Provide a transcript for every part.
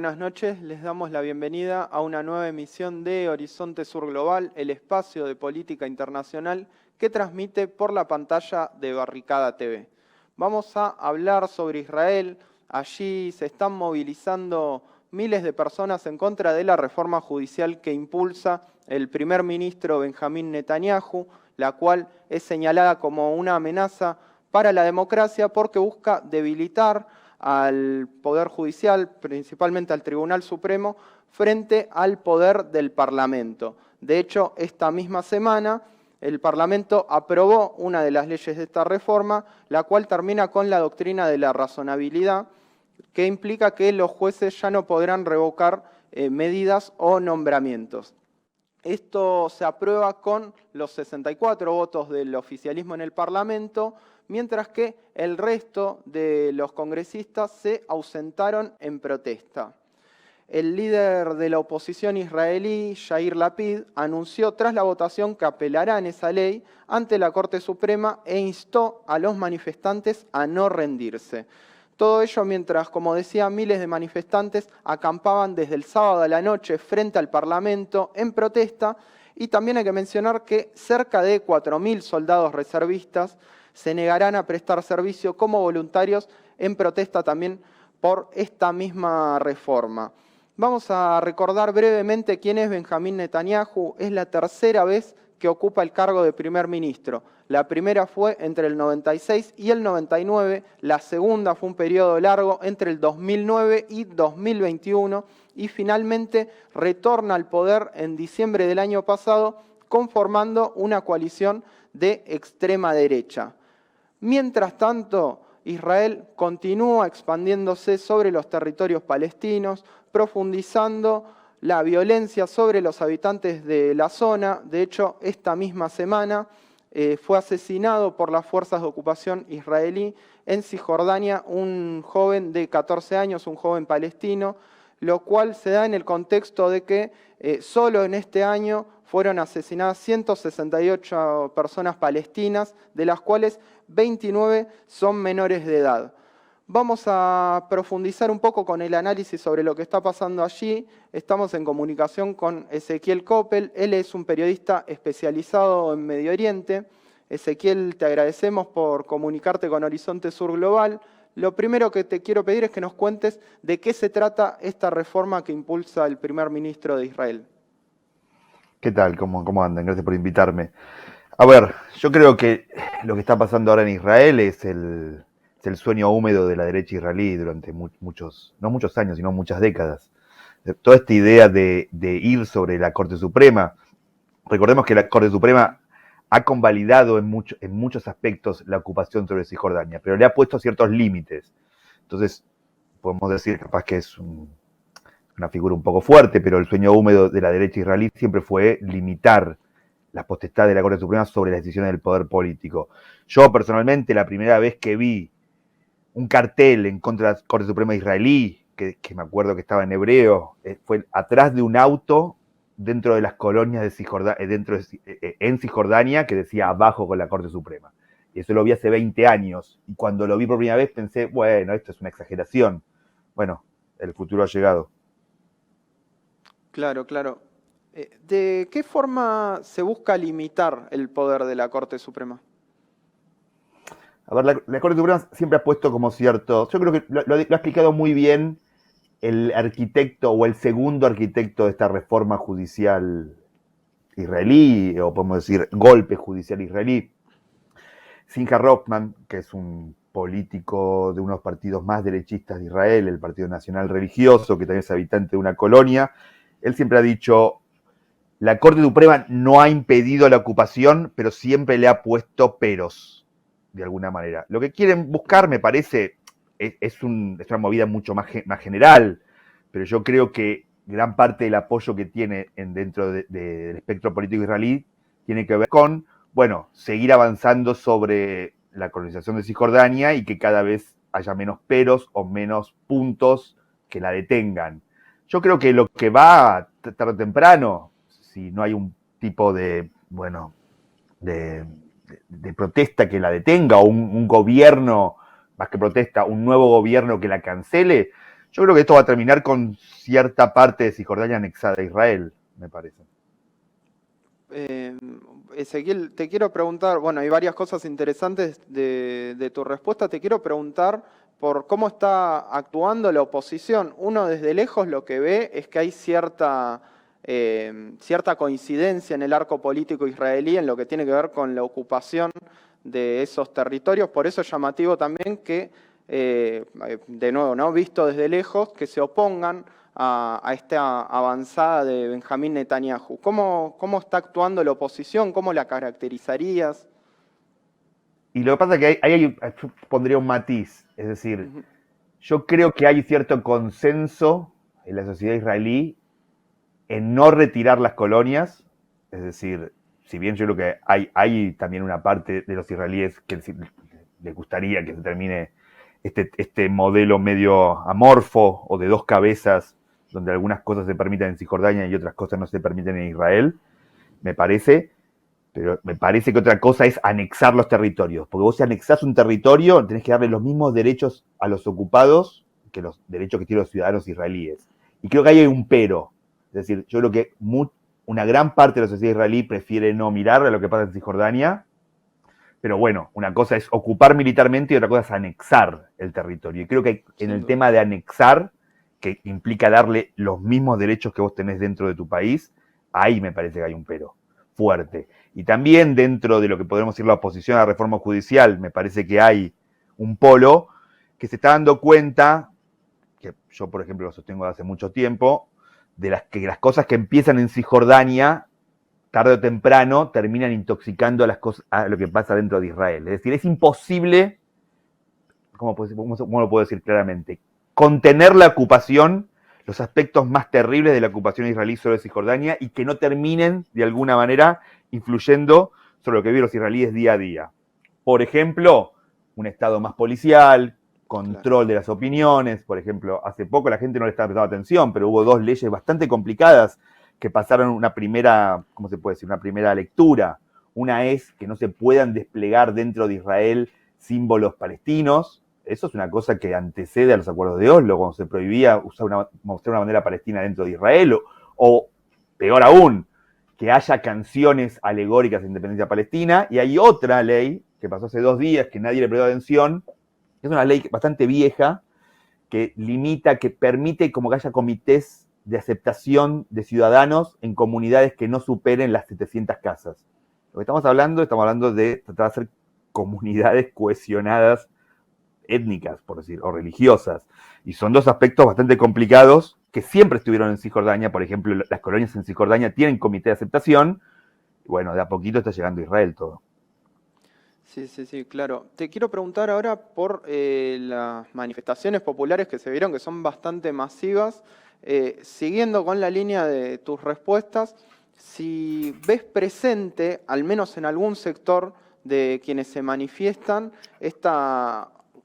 buenas noches. Les damos la bienvenida a una nueva emisión de Horizonte Sur Global, el espacio de política internacional que transmite por la pantalla de Barricada TV. Vamos a hablar sobre Israel. Allí se están movilizando miles de personas en contra de la reforma judicial que impulsa el primer ministro Benjamín Netanyahu, la cual es señalada como una amenaza para la democracia porque busca debilitar al Poder Judicial, principalmente al Tribunal Supremo, frente al poder del Parlamento. De hecho, esta misma semana el Parlamento aprobó una de las leyes de esta reforma, la cual termina con la doctrina de la razonabilidad, que implica que los jueces ya no podrán revocar medidas o nombramientos. Esto se aprueba con los 64 votos del oficialismo en el Parlamento, mientras que el resto de los congresistas se ausentaron en protesta. El líder de la oposición israelí, Yair Lapid, anunció tras la votación que apelarán esa ley ante la Corte Suprema e instó a los manifestantes a no rendirse. Todo ello mientras, como decía, miles de manifestantes acampaban desde el sábado a la noche frente al Parlamento en protesta, y también hay que mencionar que cerca de 4.000 soldados reservistas se negarán a prestar servicio como voluntarios en protesta también por esta misma reforma. Vamos a recordar brevemente quién es Benjamín Netanyahu. Es la tercera vez que ocupa el cargo de primer ministro. La primera fue entre el 96 y el 99, la segunda fue un periodo largo entre el 2009 y 2021 y finalmente retorna al poder en diciembre del año pasado conformando una coalición de extrema derecha. Mientras tanto, Israel continúa expandiéndose sobre los territorios palestinos, profundizando la violencia sobre los habitantes de la zona. De hecho, esta misma semana fue asesinado por las fuerzas de ocupación israelí en Cisjordania un joven de 14 años, un joven palestino, lo cual se da en el contexto de que solo en este año fueron asesinadas 168 personas palestinas, de las cuales 29 son menores de edad. Vamos a profundizar un poco con el análisis sobre lo que está pasando allí. Estamos en comunicación con Ezequiel Coppel. Él es un periodista especializado en Medio Oriente. Ezequiel, te agradecemos por comunicarte con Horizonte Sur Global. Lo primero que te quiero pedir es que nos cuentes de qué se trata esta reforma que impulsa el primer ministro de Israel. ¿Qué tal? ¿Cómo andan? Gracias por invitarme. A ver, yo creo que lo que está pasando ahora en Israel es el sueño húmedo de la derecha israelí durante muchos, no muchos años, sino muchas décadas. Toda esta idea de ir sobre la Corte Suprema. Recordemos que la Corte Suprema ha convalidado en muchos aspectos la ocupación sobre Cisjordania, pero le ha puesto ciertos límites. Entonces, podemos decir capaz que es una figura un poco fuerte, pero el sueño húmedo de la derecha israelí siempre fue limitar la potestad de la Corte Suprema sobre las decisiones del poder político. Yo personalmente, la primera vez que vi un cartel en contra de la Corte Suprema israelí, que me acuerdo que estaba en hebreo, fue atrás de un auto dentro de las colonias de Cisjordania, en Cisjordania, que decía abajo con la Corte Suprema. Y eso lo vi hace 20 años. Y cuando lo vi por primera vez pensé, bueno, esto es una exageración. Bueno, el futuro ha llegado. Claro, claro. ¿De qué forma se busca limitar el poder de la Corte Suprema? A ver, la Corte Suprema siempre ha puesto como cierto, yo creo que lo ha explicado muy bien el arquitecto o el segundo arquitecto de esta reforma judicial israelí, o podemos decir golpe judicial israelí, Simcha Rothman, que es un político de unos partidos más derechistas de Israel, el Partido Nacional Religioso, que también es habitante de una colonia. Él siempre ha dicho, la Corte Suprema no ha impedido la ocupación, pero siempre le ha puesto peros, de alguna manera. Lo que quieren buscar, me parece, es una movida mucho más general, pero yo creo que gran parte del apoyo que tiene dentro del espectro político israelí tiene que ver con, bueno, seguir avanzando sobre la colonización de Cisjordania y que cada vez haya menos peros o menos puntos que la detengan. Yo creo que lo que va tarde o temprano, si no hay un tipo de, bueno, de protesta que la detenga o un gobierno, más que protesta, un nuevo gobierno que la cancele, Yo creo que esto va a terminar con cierta parte de Cisjordania anexada a Israel, me parece. Ezequiel, te quiero preguntar, bueno, hay varias cosas interesantes de tu respuesta, te quiero preguntar por cómo está actuando la oposición. Uno desde lejos lo que ve es que hay cierta coincidencia en el arco político israelí en lo que tiene que ver con la ocupación de esos territorios, por eso es llamativo también que, de nuevo, ¿no? Visto desde lejos, que se opongan a esta avanzada de Benjamín Netanyahu. ¿Cómo está actuando la oposición? ¿Cómo la caracterizarías? Y lo que pasa es que yo pondría un matiz, es decir, yo creo que hay cierto consenso en la sociedad israelí en no retirar las colonias, es decir, si bien yo creo que hay también una parte de los israelíes que les gustaría que se termine este modelo medio amorfo o de dos cabezas, donde algunas cosas se permiten en Cisjordania y otras cosas no se permiten en Israel, me parece, pero me parece que otra cosa es anexar los territorios, porque vos si anexás un territorio tenés que darle los mismos derechos a los ocupados que los derechos que tienen los ciudadanos israelíes. Y creo que ahí hay un pero, es decir, yo creo que una gran parte de la sociedad israelí prefiere no mirar a lo que pasa en Cisjordania, pero bueno, una cosa es ocupar militarmente y otra cosa es anexar el territorio. Y creo que en el tema de anexar, que implica darle los mismos derechos que vos tenés dentro de tu país, ahí me parece que hay un pero fuerte. Y también dentro de lo que podemos decir la oposición a la reforma judicial, me parece que hay un polo que se está dando cuenta, que yo por ejemplo lo sostengo hace mucho tiempo, de que las cosas que empiezan en Cisjordania tarde o temprano terminan intoxicando a lo que pasa dentro de Israel. Es decir, es imposible, ¿cómo lo puedo decir claramente? Contener la ocupación, los aspectos más terribles de la ocupación israelí sobre Cisjordania y que no terminen, de alguna manera, influyendo sobre lo que viven los israelíes día a día. Por ejemplo, un Estado más policial, control de las opiniones. Por ejemplo, hace poco la gente no le estaba prestando atención, pero hubo dos leyes bastante complicadas que pasaron una primera, ¿cómo se puede decir? Una primera lectura. Una es que no se puedan desplegar dentro de Israel símbolos palestinos. Eso es una cosa que antecede a los acuerdos de Oslo, cuando se prohibía mostrar una bandera palestina dentro de Israel, o peor aún, que haya canciones alegóricas de independencia palestina. Y hay otra ley que pasó hace 2 días que nadie le prestó atención, es una ley bastante vieja, que limita, que permite como que haya comités de aceptación de ciudadanos en comunidades que no superen las 700 casas. Lo que estamos hablando de tratar de hacer comunidades cohesionadas, étnicas, por decir, o religiosas. Y son dos aspectos bastante complicados que siempre estuvieron en Cisjordania. Por ejemplo, las colonias en Cisjordania tienen comité de aceptación. Y bueno, de a poquito está llegando a Israel todo. Sí, claro. Te quiero preguntar ahora por las manifestaciones populares que se vieron, que son bastante masivas. Siguiendo con la línea de tus respuestas, si ves presente, al menos en algún sector de quienes se manifiestan,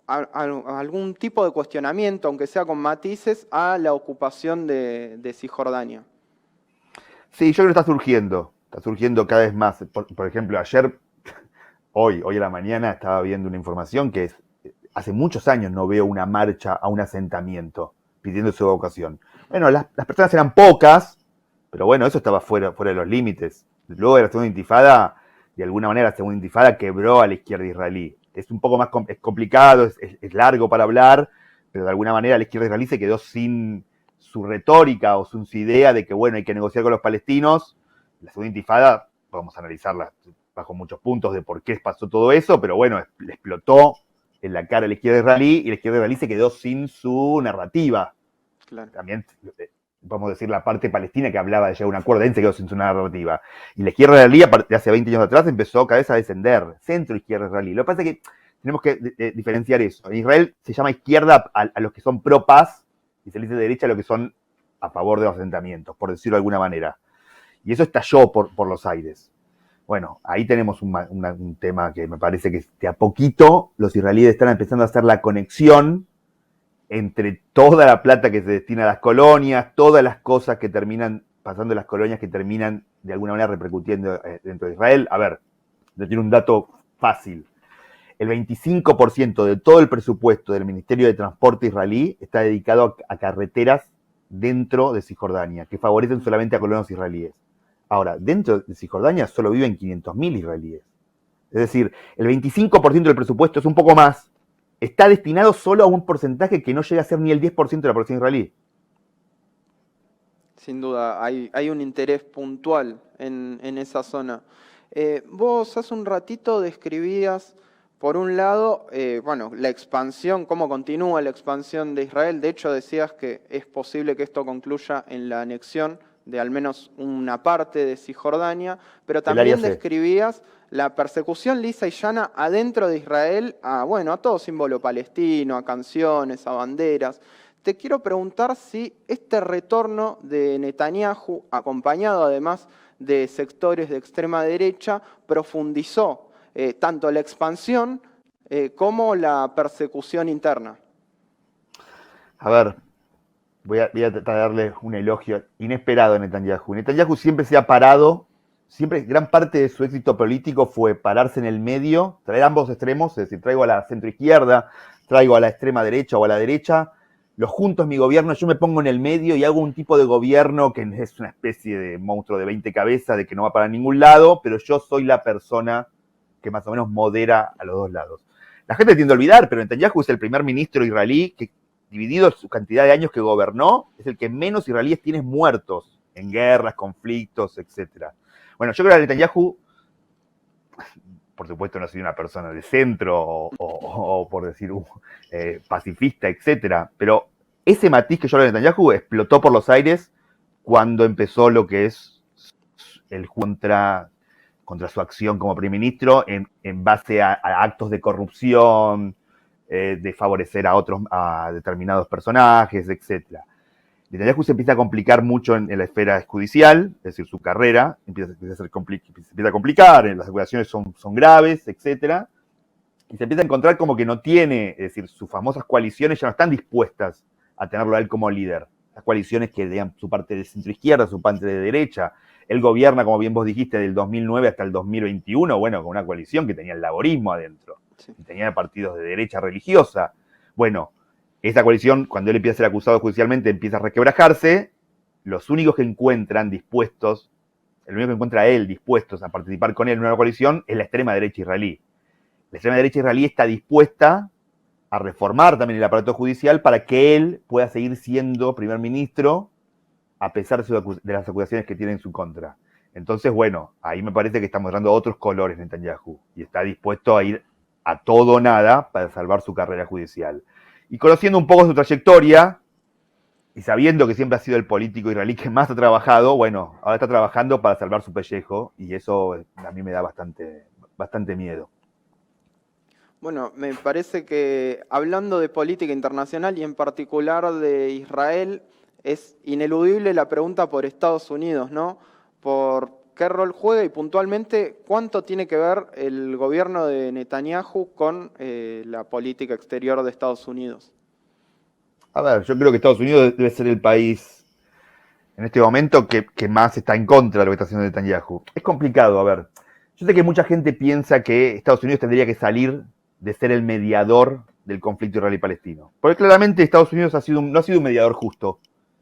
algún tipo de cuestionamiento, aunque sea con matices, a la ocupación de Cisjordania. Sí, yo creo que está surgiendo cada vez más. Por ejemplo, hoy a la mañana estaba viendo una información que hace muchos años no veo una marcha a un asentamiento pidiendo su evacuación. Bueno, las personas eran pocas, pero bueno, eso estaba fuera de los límites. Luego de la segunda intifada, de alguna manera la segunda intifada quebró a la izquierda israelí. Es un poco más complicado, es largo para hablar, pero de alguna manera la izquierda israelí se quedó sin su retórica o su idea de que, bueno, hay que negociar con los palestinos. La segunda intifada, podemos analizarla bajo muchos puntos de por qué pasó todo eso, pero bueno, le explotó en la cara a la izquierda israelí y la izquierda israelí se quedó sin su narrativa. Claro. También podemos decir la parte palestina que hablaba de llegar a un acuerdo, se quedó sin su narrativa. Y la izquierda israelí, de hace 20 años atrás, empezó cada vez a descender, centro-izquierda israelí. Lo que pasa es que tenemos que diferenciar eso. En Israel se llama izquierda a los que son pro-paz y se le dice derecha a los que son a favor de los asentamientos, por decirlo de alguna manera. Y eso estalló por los aires. Bueno, ahí tenemos un tema que me parece que de a poquito los israelíes están empezando a hacer la conexión entre toda la plata que se destina a las colonias, todas las cosas que terminan pasando en las colonias que terminan de alguna manera repercutiendo dentro de Israel. A ver, le tiene un dato fácil. el 25% de todo el presupuesto del Ministerio de Transporte israelí está dedicado a carreteras dentro de Cisjordania, que favorecen solamente a colonos israelíes. Ahora, dentro de Cisjordania solo viven 500.000 israelíes. Es decir, el 25% del presupuesto es un poco más. Está destinado solo a un porcentaje que no llega a ser ni el 10% de la población israelí. Sin duda, hay un interés puntual en esa zona. Vos hace un ratito describías, por un lado, la expansión, cómo continúa la expansión de Israel. De hecho, decías que es posible que esto concluya en la anexión de al menos una parte de Cisjordania, pero también describías la persecución lisa y llana adentro de Israel a todo símbolo palestino, a canciones, a banderas. Te quiero preguntar si este retorno de Netanyahu, acompañado además de sectores de extrema derecha, profundizó tanto la expansión como la persecución interna. A ver, voy a tratar de darle un elogio inesperado a Netanyahu. Netanyahu siempre se ha parado, siempre gran parte de su éxito político fue pararse en el medio, traer ambos extremos, es decir, traigo a la centroizquierda, traigo a la extrema derecha o a la derecha, los junto es mi gobierno, yo me pongo en el medio y hago un tipo de gobierno que es una especie de monstruo de 20 cabezas, de que no va para ningún lado, pero yo soy la persona que más o menos modera a los dos lados. La gente tiende a olvidar, pero Netanyahu es el primer ministro israelí que, dividido su cantidad de años que gobernó, es el que menos israelíes tiene muertos en guerras, conflictos, etc. Bueno, yo creo que Netanyahu, por supuesto, no ha sido una persona de centro o por decir, pacifista, etc. Pero ese matiz que yo hablo de Netanyahu explotó por los aires cuando empezó lo que es el contra su acción como primer ministro en base a actos de corrupción, de favorecer a determinados personajes, etc. Netanyahu se empieza a complicar mucho en la esfera judicial, es decir, su carrera se empieza a complicar, las acusaciones son graves, etc. Y se empieza a encontrar como que no tiene, es decir, sus famosas coaliciones ya no están dispuestas a tenerlo a él como líder. Las coaliciones que digan su parte de centro-izquierda, su parte de derecha. Él gobierna, como bien vos dijiste, del 2009 hasta el 2021, con una coalición que tenía el laborismo adentro. Sí. Y tenía partidos de derecha religiosa. Bueno, esa coalición, cuando él empieza a ser acusado judicialmente, empieza a resquebrajarse. Los únicos que encuentran dispuestos, el único que encuentra a él dispuestos a participar con él en una coalición es la extrema derecha israelí. La extrema derecha israelí está dispuesta a reformar también el aparato judicial para que él pueda seguir siendo primer ministro a pesar de las acusaciones que tiene en su contra. Entonces, ahí me parece que está mostrando otros colores Netanyahu y está dispuesto a ir a todo o nada para salvar su carrera judicial. Y conociendo un poco su trayectoria y sabiendo que siempre ha sido el político israelí que más ha trabajado, ahora está trabajando para salvar su pellejo y eso a mí me da bastante miedo. Bueno, me parece que hablando de política internacional y en particular de Israel, es ineludible la pregunta por Estados Unidos, ¿no? Por qué rol juega y puntualmente cuánto tiene que ver el gobierno de Netanyahu con la política exterior de Estados Unidos. A ver, yo creo que Estados Unidos debe ser el país en este momento que más está en contra de lo que está haciendo Netanyahu. Es complicado, a ver. Yo sé que mucha gente piensa que Estados Unidos tendría que salir de ser el mediador del conflicto israelí-palestino. Porque claramente Estados Unidos no ha sido un mediador justo.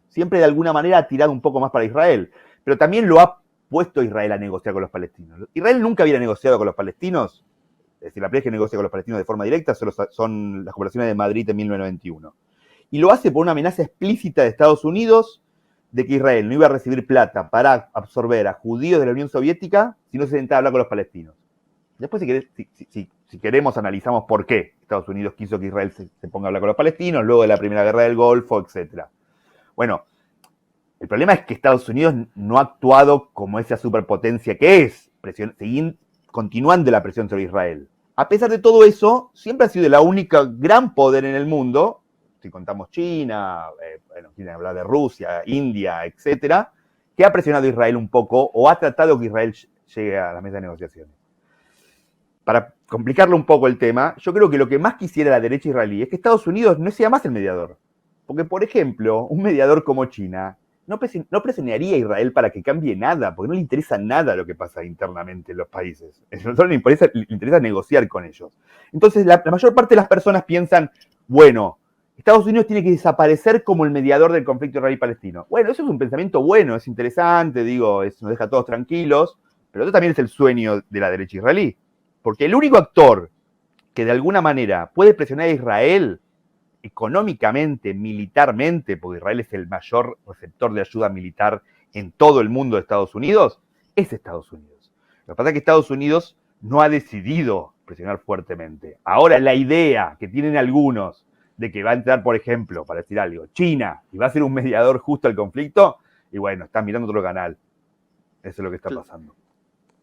Siempre de alguna manera ha tirado un poco más para Israel, pero también lo ha puesto Israel a negociar con los palestinos. Israel nunca había negociado con los palestinos, es decir, la primera vez que negocia con los palestinos de forma directa son las conversaciones de Madrid en 1991. Y lo hace por una amenaza explícita de Estados Unidos de que Israel no iba a recibir plata para absorber a judíos de la Unión Soviética si no se sentaba a hablar con los palestinos. Después, si queremos, analizamos por qué Estados Unidos quiso que Israel se ponga a hablar con los palestinos, luego de la Primera Guerra del Golfo, etc. Bueno, el problema es que Estados Unidos no ha actuado como esa superpotencia que es, continuando la presión sobre Israel. A pesar de todo eso, siempre ha sido la única gran poder en el mundo, si contamos China, quieren hablar de Rusia, India, etc., que ha presionado a Israel un poco o ha tratado que Israel llegue a la mesa de negociaciones. Para complicarlo un poco el tema, yo creo que lo que más quisiera la derecha israelí es que Estados Unidos no sea más el mediador. Porque, por ejemplo, un mediador como China no presionaría a Israel para que cambie nada, porque no le interesa nada lo que pasa internamente en los países. Solo le interesa negociar con ellos. Entonces, la mayor parte de las personas piensan, bueno, Estados Unidos tiene que desaparecer como el mediador del conflicto israelí-palestino. Bueno, eso es un pensamiento bueno, es interesante, digo, nos deja a todos tranquilos, pero eso también es el sueño de la derecha israelí. Porque el único actor que de alguna manera puede presionar a Israel económicamente, militarmente, porque Israel es el mayor receptor de ayuda militar en todo el mundo de Estados Unidos, es Estados Unidos. Lo que pasa es que Estados Unidos no ha decidido presionar fuertemente. Ahora, la idea que tienen algunos de que va a entrar, por ejemplo, para decir algo, China, y va a ser un mediador justo al conflicto, y bueno, están mirando otro canal. Eso es lo que está pasando.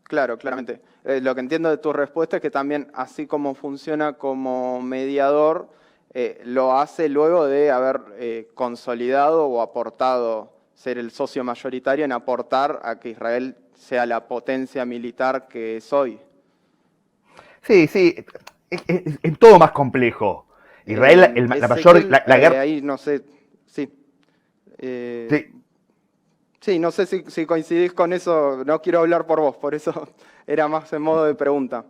Claro, claramente. Lo que entiendo de tu respuesta es que también, así como funciona como mediador, lo hace luego de haber consolidado o aportado, ser el socio mayoritario en aportar a que Israel sea la potencia militar que es hoy. Sí, es todo más complejo. Israel, la mayor, la guerra... Ahí no sé, sí. Sí. Sí, no sé si coincidís con eso, no quiero hablar por vos, por eso era más en modo de pregunta.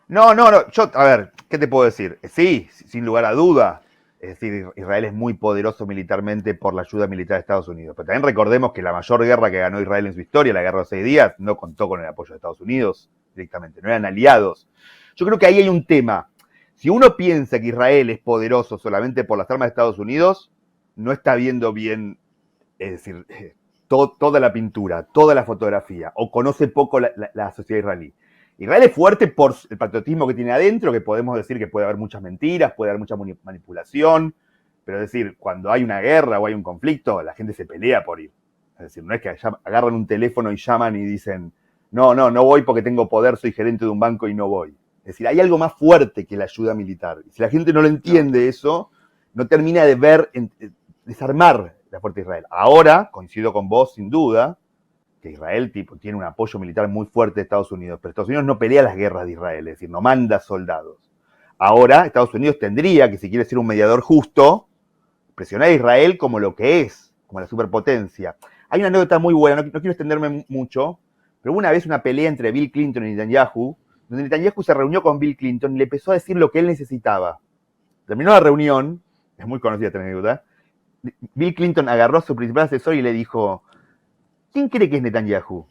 No, yo, a ver, ¿qué te puedo decir? Sí, sin lugar a duda. Es decir, Israel es muy poderoso militarmente por la ayuda militar de Estados Unidos. Pero también recordemos que la mayor guerra que ganó Israel en su historia, la guerra de los 6 días, no contó con el apoyo de Estados Unidos directamente, no eran aliados. Yo creo que ahí hay un tema. Si uno piensa que Israel es poderoso solamente por las armas de Estados Unidos, no está viendo bien, es decir, toda la pintura, toda la fotografía, o conoce poco la sociedad israelí. Israel es fuerte por el patriotismo que tiene adentro, que podemos decir que puede haber muchas mentiras, puede haber mucha manipulación, pero es decir, cuando hay una guerra o hay un conflicto, la gente se pelea por ir. Es decir, no es que agarran un teléfono y llaman y dicen, no voy porque tengo poder, soy gerente de un banco y no voy. Es decir, hay algo más fuerte que la ayuda militar. Y si la gente no lo entiende eso, no termina de ver, desarmar la fuerza de Israel. Ahora, coincido con vos sin duda, que Israel tiene un apoyo militar muy fuerte de Estados Unidos, pero Estados Unidos no pelea las guerras de Israel, es decir, no manda soldados. Ahora, Estados Unidos tendría que, si quiere ser un mediador justo, presionar a Israel como lo que es, como la superpotencia. Hay una anécdota muy buena, no quiero extenderme mucho, pero hubo una vez una pelea entre Bill Clinton y Netanyahu, donde Netanyahu se reunió con Bill Clinton y le empezó a decir lo que él necesitaba. Terminó la reunión, es muy conocida esta anécdota, Bill Clinton agarró a su principal asesor y le dijo, ¿quién cree que es Netanyahu?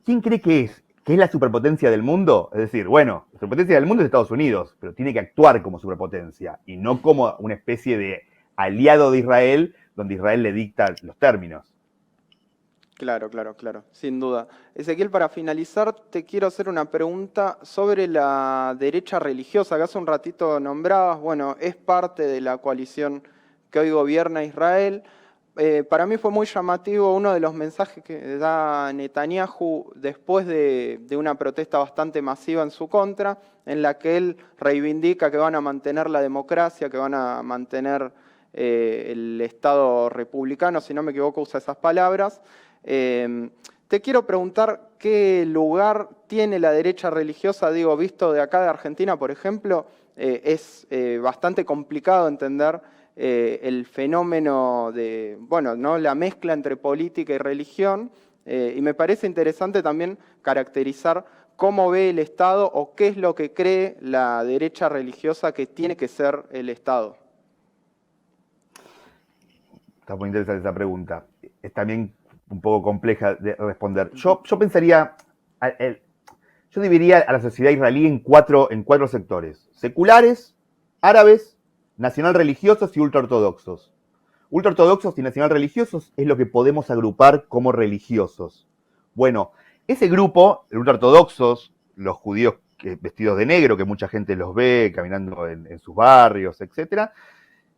¿Quién cree que es? ¿Que es la superpotencia del mundo? Es decir, bueno, la superpotencia del mundo es Estados Unidos, pero tiene que actuar como superpotencia y no como una especie de aliado de Israel, donde Israel le dicta los términos. Claro, sin duda. Ezequiel, para finalizar, te quiero hacer una pregunta sobre la derecha religiosa, que hace un ratito nombrabas. Bueno, es parte de la coalición que hoy gobierna Israel. Para mí fue muy llamativo uno de los mensajes que da Netanyahu después de una protesta bastante masiva en su contra, en la que él reivindica que van a mantener la democracia, que van a mantener el Estado republicano, si no me equivoco usa esas palabras. Te quiero preguntar qué lugar tiene la derecha religiosa, digo, visto de acá de Argentina, por ejemplo, es bastante complicado entender el fenómeno de, bueno, ¿no? La mezcla entre política y religión, y me parece interesante también caracterizar cómo ve el Estado o qué es lo que cree la derecha religiosa que tiene que ser el Estado. Está muy interesante esa pregunta. Es también un poco compleja de responder. Yo pensaría, yo dividiría a la sociedad israelí en cuatro sectores: seculares, árabes, nacional religiosos y ultraortodoxos. Ultraortodoxos y nacional religiosos es lo que podemos agrupar como religiosos. Bueno, ese grupo, los ultraortodoxos, los judíos vestidos de negro, que mucha gente los ve caminando en sus barrios, etcétera,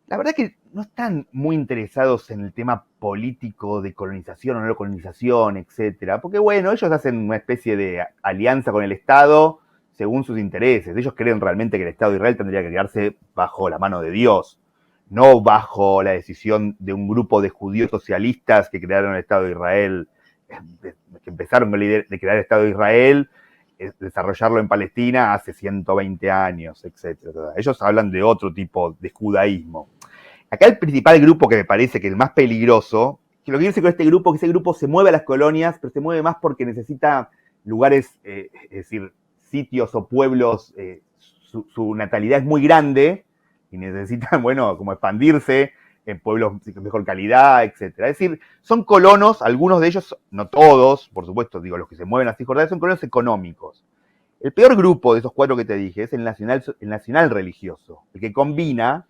la verdad que no están muy interesados en el tema político de colonización o no colonización, etcétera, porque bueno, ellos hacen una especie de alianza con el Estado según sus intereses. Ellos creen realmente que el Estado de Israel tendría que quedarse bajo la mano de Dios, no bajo la decisión de un grupo de judíos socialistas que crearon el Estado de Israel, que empezaron de crear el Estado de Israel, desarrollarlo en Palestina hace 120 años, etcétera. Ellos hablan de otro tipo de judaísmo. Acá el principal grupo que me parece que es el más peligroso lo que quiere decir con este grupo, que ese grupo se mueve a las colonias, pero se mueve más porque necesita lugares, es decir, sitios o pueblos, su natalidad es muy grande y necesitan, bueno, como expandirse en pueblos de mejor calidad, etcétera. Es decir, son colonos, algunos de ellos, no todos, por supuesto, digo, los que se mueven a Cisjordania, son colonos económicos. El peor grupo de esos 4 que te dije es el nacional religioso, el que combina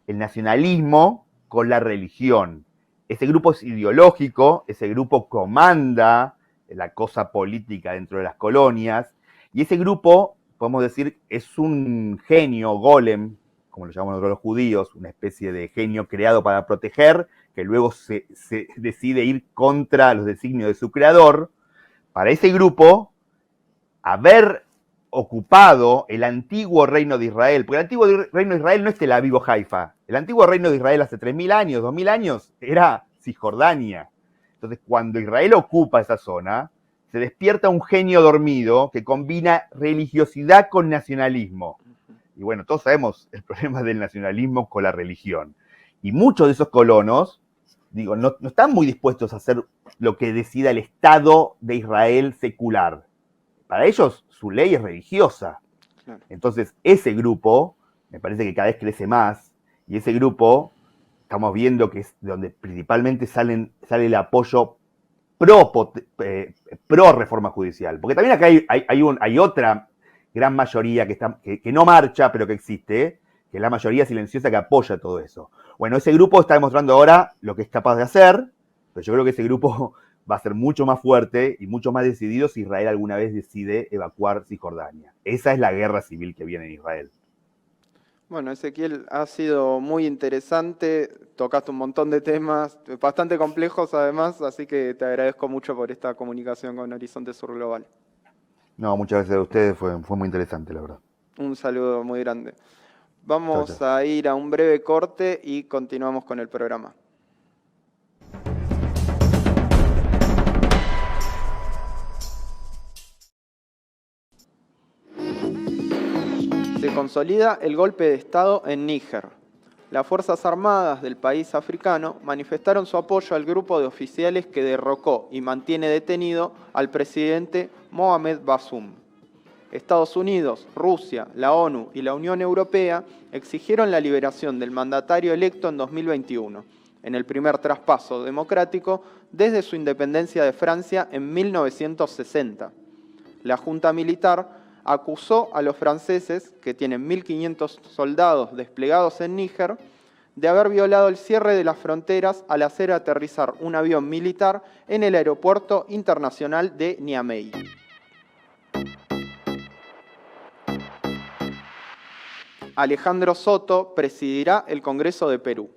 el nacionalismo con la religión. Ese grupo es ideológico, ese grupo comanda la cosa política dentro de las colonias, y ese grupo, podemos decir, es un genio golem, como lo llamamos nosotros los judíos, una especie de genio creado para proteger, que luego se decide ir contra los designios de su creador. Para ese grupo, haber ocupado el antiguo reino de Israel, porque el antiguo reino de Israel no es Tel Aviv o Haifa, el antiguo reino de Israel hace 3.000 años, 2.000 años, era Cisjordania. Entonces, cuando Israel ocupa esa zona, se despierta un genio dormido que combina religiosidad con nacionalismo. Y bueno, todos sabemos el problema del nacionalismo con la religión. Y muchos de esos colonos, digo, no están muy dispuestos a hacer lo que decida el Estado de Israel secular. Para ellos, su ley es religiosa. Entonces, ese grupo, me parece que cada vez crece más, y ese grupo, estamos viendo que es donde principalmente sale el apoyo pro reforma judicial. Porque también acá hay otra gran mayoría que no marcha, pero que existe, que es la mayoría silenciosa que apoya todo eso. Bueno, ese grupo está demostrando ahora lo que es capaz de hacer, pero yo creo que ese grupo va a ser mucho más fuerte y mucho más decidido si Israel alguna vez decide evacuar Cisjordania. Esa es la guerra civil que viene en Israel. Bueno, Ezequiel, ha sido muy interesante, tocaste un montón de temas, bastante complejos además, así que te agradezco mucho por esta comunicación con Horizonte Sur Global. No, muchas gracias a ustedes, fue muy interesante, la verdad. Un saludo muy grande. Vamos Chao, chao. a ir a un breve corte y continuamos con el programa. Se consolida el golpe de Estado en Níger. Las Fuerzas Armadas del país africano manifestaron su apoyo al grupo de oficiales que derrocó y mantiene detenido al presidente Mohamed Bazoum. Estados Unidos, Rusia, la ONU y la Unión Europea exigieron la liberación del mandatario electo en 2021, en el primer traspaso democrático desde su independencia de Francia en 1960. La junta militar acusó a los franceses, que tienen 1.500 soldados desplegados en Níger, de haber violado el cierre de las fronteras al hacer aterrizar un avión militar en el aeropuerto internacional de Niamey. Alejandro Soto presidirá el Congreso de Perú.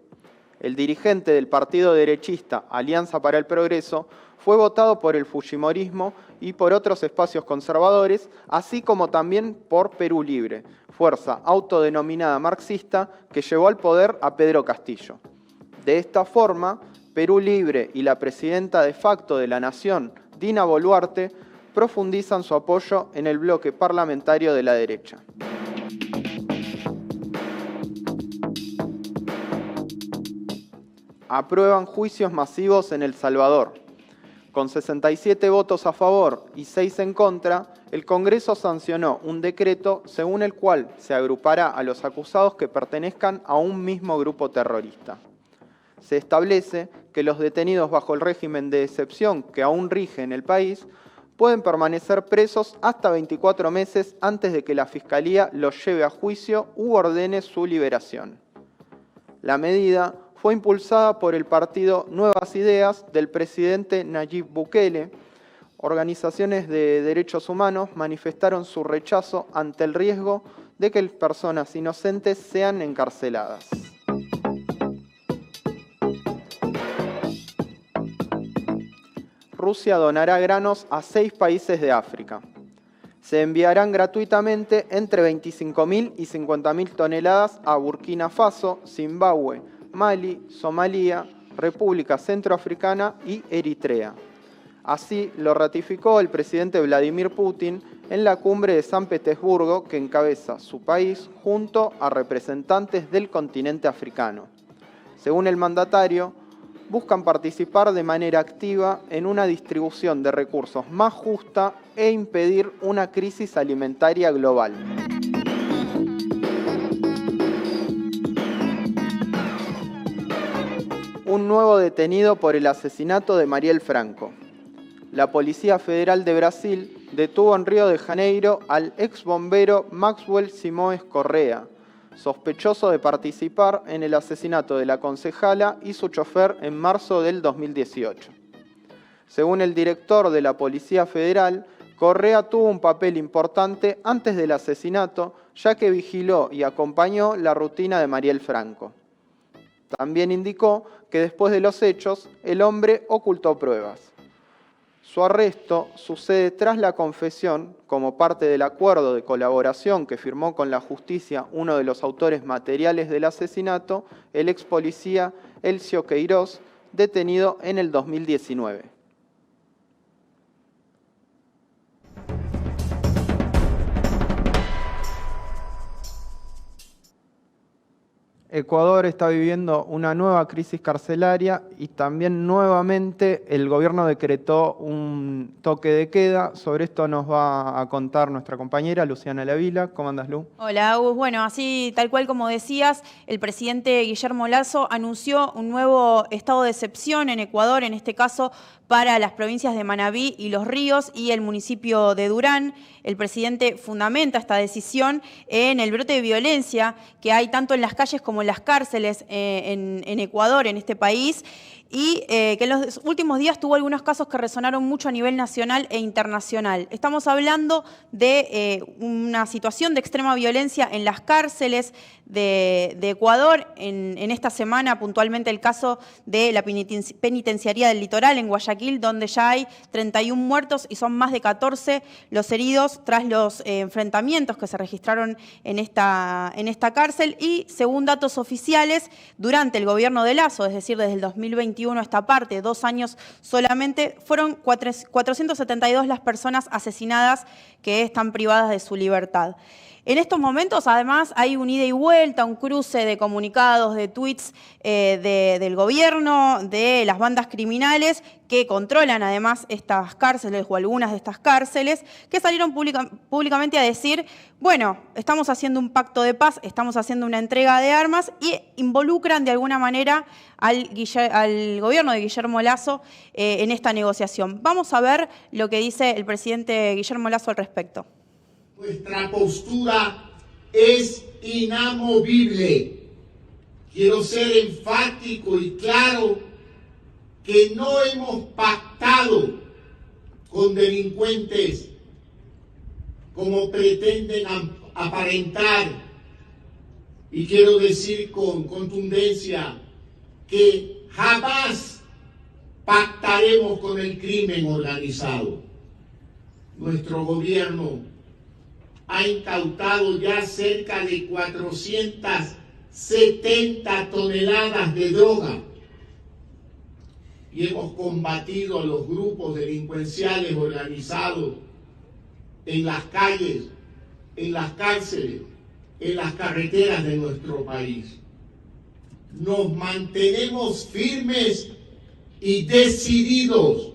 El dirigente del partido derechista Alianza para el Progreso fue votado por el fujimorismo y por otros espacios conservadores, así como también por Perú Libre, fuerza autodenominada marxista que llevó al poder a Pedro Castillo. De esta forma, Perú Libre y la presidenta de facto de la Nación, Dina Boluarte, profundizan su apoyo en el bloque parlamentario de la derecha. Aprueban juicios masivos en El Salvador. Con 67 votos a favor y 6 en contra, el Congreso sancionó un decreto según el cual se agrupará a los acusados que pertenezcan a un mismo grupo terrorista. Se establece que los detenidos bajo el régimen de excepción que aún rige en el país pueden permanecer presos hasta 24 meses antes de que la Fiscalía los lleve a juicio u ordene su liberación. La medida fue impulsada por el partido Nuevas Ideas del presidente Nayib Bukele. Organizaciones de derechos humanos manifestaron su rechazo ante el riesgo de que personas inocentes sean encarceladas. Rusia donará granos a 6 países de África. Se enviarán gratuitamente entre 25.000 y 50.000 toneladas a Burkina Faso, Zimbabue, Mali, Somalia, República Centroafricana y Eritrea. Así lo ratificó el presidente Vladimir Putin en la cumbre de San Petersburgo que encabeza su país junto a representantes del continente africano. Según el mandatario, buscan participar de manera activa en una distribución de recursos más justa e impedir una crisis alimentaria global. Un nuevo detenido por el asesinato de Mariel Franco. La Policía Federal de Brasil detuvo en Río de Janeiro al ex bombero Maxwell Simões Correa, sospechoso de participar en el asesinato de la concejala y su chofer en marzo del 2018. Según el director de la Policía Federal, Correa tuvo un papel importante antes del asesinato, ya que vigiló y acompañó la rutina de Mariel Franco. También indicó que después de los hechos, el hombre ocultó pruebas. Su arresto sucede tras la confesión, como parte del acuerdo de colaboración que firmó con la justicia uno de los autores materiales del asesinato, el ex policía Elcio Queiroz, detenido en el 2019. Ecuador está viviendo una nueva crisis carcelaria y también nuevamente el gobierno decretó un toque de queda. Sobre esto nos va a contar nuestra compañera Luciana Lavila. ¿Cómo andas, Lu? Hola, Agus. Bueno, así tal cual como decías, el presidente Guillermo Lasso anunció un nuevo estado de excepción en Ecuador, en este caso para las provincias de Manabí y Los Ríos y el municipio de Durán. El presidente fundamenta esta decisión en el brote de violencia que hay tanto en las calles como en las cárceles en Ecuador, en este país, y que en los últimos días tuvo algunos casos que resonaron mucho a nivel nacional e internacional. Estamos hablando de una situación de extrema violencia en las cárceles de Ecuador. En esta semana, puntualmente, el caso de la penitenciaría del Litoral en Guayaquil, donde ya hay 31 muertos y son más de 14 los heridos tras los enfrentamientos que se registraron en esta cárcel. Y según datos oficiales, durante el gobierno de Lasso, es decir, desde el 2021 a esta parte, 2 años solamente, fueron 472 las personas asesinadas que están privadas de su libertad. En estos momentos, además, hay un ida y vuelta, un cruce de comunicados, de tweets del gobierno, de las bandas criminales que controlan además estas cárceles o algunas de estas cárceles, que salieron públicamente a decir, bueno, estamos haciendo un pacto de paz, estamos haciendo una entrega de armas y involucran de alguna manera al gobierno de Guillermo Lasso en esta negociación. Vamos a ver lo que dice el presidente Guillermo Lasso al respecto. Nuestra postura es inamovible. Quiero ser enfático y claro que no hemos pactado con delincuentes como pretenden aparentar, y quiero decir con contundencia que jamás pactaremos con el crimen organizado. Nuestro gobierno ha incautado ya cerca de 470 toneladas de droga y hemos combatido a los grupos delincuenciales organizados en las calles, en las cárceles, en las carreteras de nuestro país. Nos mantenemos firmes y decididos.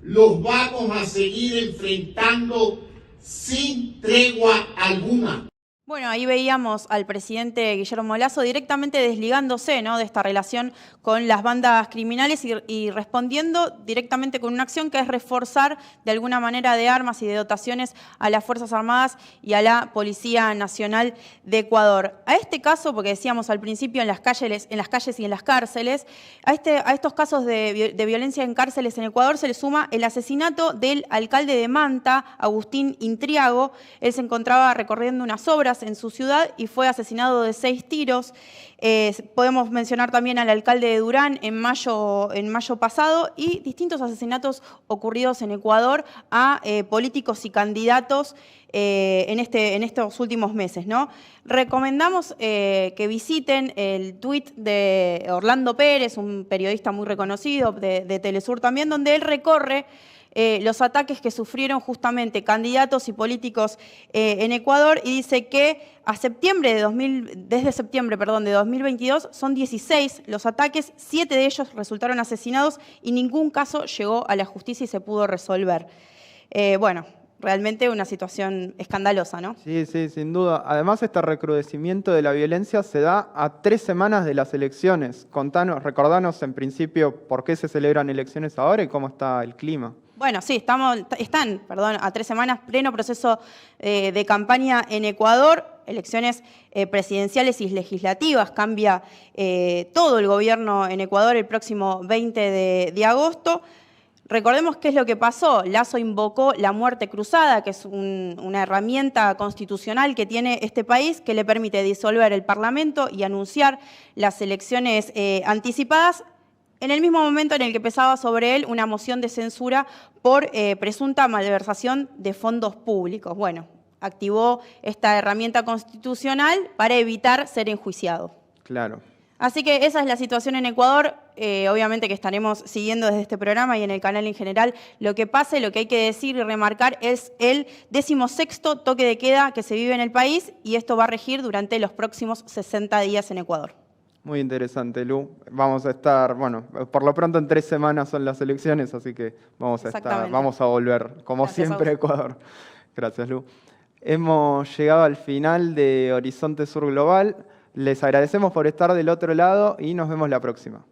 Los vamos a seguir enfrentando sin tregua alguna. Bueno, ahí veíamos al presidente Guillermo Lasso directamente desligándose, ¿no?, de esta relación con las bandas criminales y respondiendo directamente con una acción que es reforzar de alguna manera de armas y de dotaciones a las Fuerzas Armadas y a la Policía Nacional de Ecuador. A este caso, porque decíamos al principio en las calles y en las cárceles, a estos casos de violencia en cárceles en Ecuador se le suma el asesinato del alcalde de Manta, Agustín Intriago. Él se encontraba recorriendo unas obras en su ciudad y fue asesinado de 6 tiros. Podemos mencionar también al alcalde de Durán en mayo pasado y distintos asesinatos ocurridos en Ecuador a políticos y candidatos en estos últimos meses, ¿no? Recomendamos que visiten el tuit de Orlando Pérez, un periodista muy reconocido de Telesur también, donde él recorre los ataques que sufrieron justamente candidatos y políticos en Ecuador, y dice que desde septiembre de 2022 son 16 los ataques, 7 de ellos resultaron asesinados y ningún caso llegó a la justicia y se pudo resolver. Bueno, realmente una situación escandalosa, ¿no? Sí, sí, sin duda. Además, este recrudecimiento de la violencia se da a 3 semanas de las elecciones. Recordanos en principio por qué se celebran elecciones ahora y cómo está el clima. Bueno, sí, están a 3 semanas, pleno proceso de campaña en Ecuador, elecciones presidenciales y legislativas. Cambia todo el gobierno en Ecuador el próximo 20 de agosto. Recordemos qué es lo que pasó. Lasso invocó la muerte cruzada, que es una herramienta constitucional que tiene este país que le permite disolver el Parlamento y anunciar las elecciones anticipadas en el mismo momento en el que pesaba sobre él una moción de censura por presunta malversación de fondos públicos. Bueno, activó esta herramienta constitucional para evitar ser enjuiciado. Claro. Así que esa es la situación en Ecuador. Obviamente que estaremos siguiendo desde este programa y en el canal en general lo que pase. Lo que hay que decir y remarcar es el 16º toque de queda que se vive en el país, y esto va a regir durante los próximos 60 días en Ecuador. Muy interesante, Lu. Vamos a estar, bueno, por lo pronto en 3 semanas son las elecciones, así que vamos a volver, como Gracias siempre, a Ecuador. Gracias, Lu. Hemos llegado al final de Horizonte Sur Global. Les agradecemos por estar del otro lado y nos vemos la próxima.